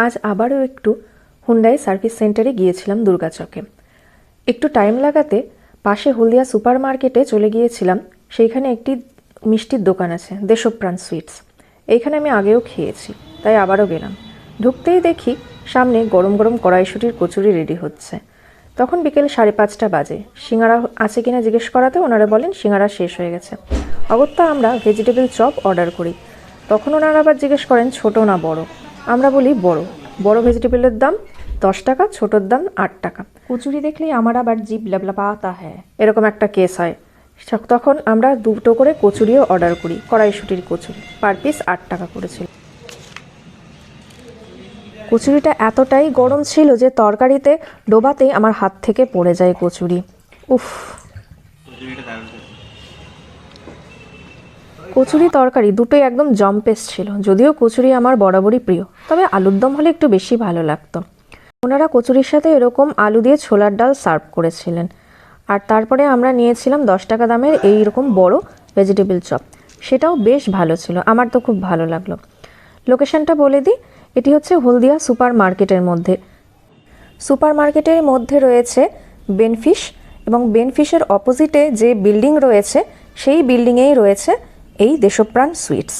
আজ আবারও একটু হুন্ডাই সার্ভিস সেন্টারে গিয়েছিলাম দুর্গাচকে। একটু টাইম লাগাতে পাশে হলদিয়া সুপার মার্কেটে চলে গিয়েছিলাম। সেইখানে একটি মিষ্টির দোকান আছে, দেশপ্রাণ সুইটস। এইখানে আমি আগেও খেয়েছি, তাই আবারও গেলাম। ঢুকতেই দেখি সামনে গরম গরম কড়াইশুঁটির কচুরি রেডি হচ্ছে। তখন বিকেল 5:30 বাজে। সিঙ্গারা আছে কিনা জিজ্ঞেস করাতে ওনারা বলেন সিঙ্গারা শেষ হয়ে গেছে। অগত্যা আমরা ভেজিটেবল চপ অর্ডার করি। তখন ওনারা আবার জিজ্ঞেস করেন ছোট না বড়। আমরা বলি বড়। বড় ভেজিটেবলের দাম 10 টাকা, ছোটোর দাম 8 টাকা। কচুরি দেখলেই আমার আবার জিভ লাবলাবাতা হ্যাঁ, এরকম একটা কেস হয়। তখন আমরা 2টো করে কচুরিও অর্ডার করি, কড়াইশুঁটির কচুরি। পার পিস 8 টাকা করেছিল। কচুরিটা এতটাই গরম ছিল যে তরকারিতে ডোবাতেই আমার হাত থেকে পড়ে যায় কচুরি। উফ, কচুরি তরকারি দুটোই একদম জম্পেস ছিল। যদিও কচুরি আমার বরাবরই প্রিয়, তবে আলুর দম হলে একটু বেশি ভালো লাগতো। ওনারা কচুরির সাথে এরকম আলু দিয়ে ছোলার ডাল সার্ভ করেছিলেন। আর তারপরে আমরা নিয়েছিলাম 10 টাকা দামের এইরকম বড় ভেজিটেবল চপ। সেটাও বেশ ভালো ছিল, আমার তো খুব ভালো লাগলো। লোকেশনটা বলে দিই, এটি হচ্ছে হলদিয়া সুপার মার্কেটের মধ্যে। সুপার মার্কেটের মধ্যে রয়েছে বেনফিশ, এবং বেনফিশের অপোজিটে যে বিল্ডিং রয়েছে সেই বিল্ডিংয়েই রয়েছে এই দেশপ্রাণ সুইটস।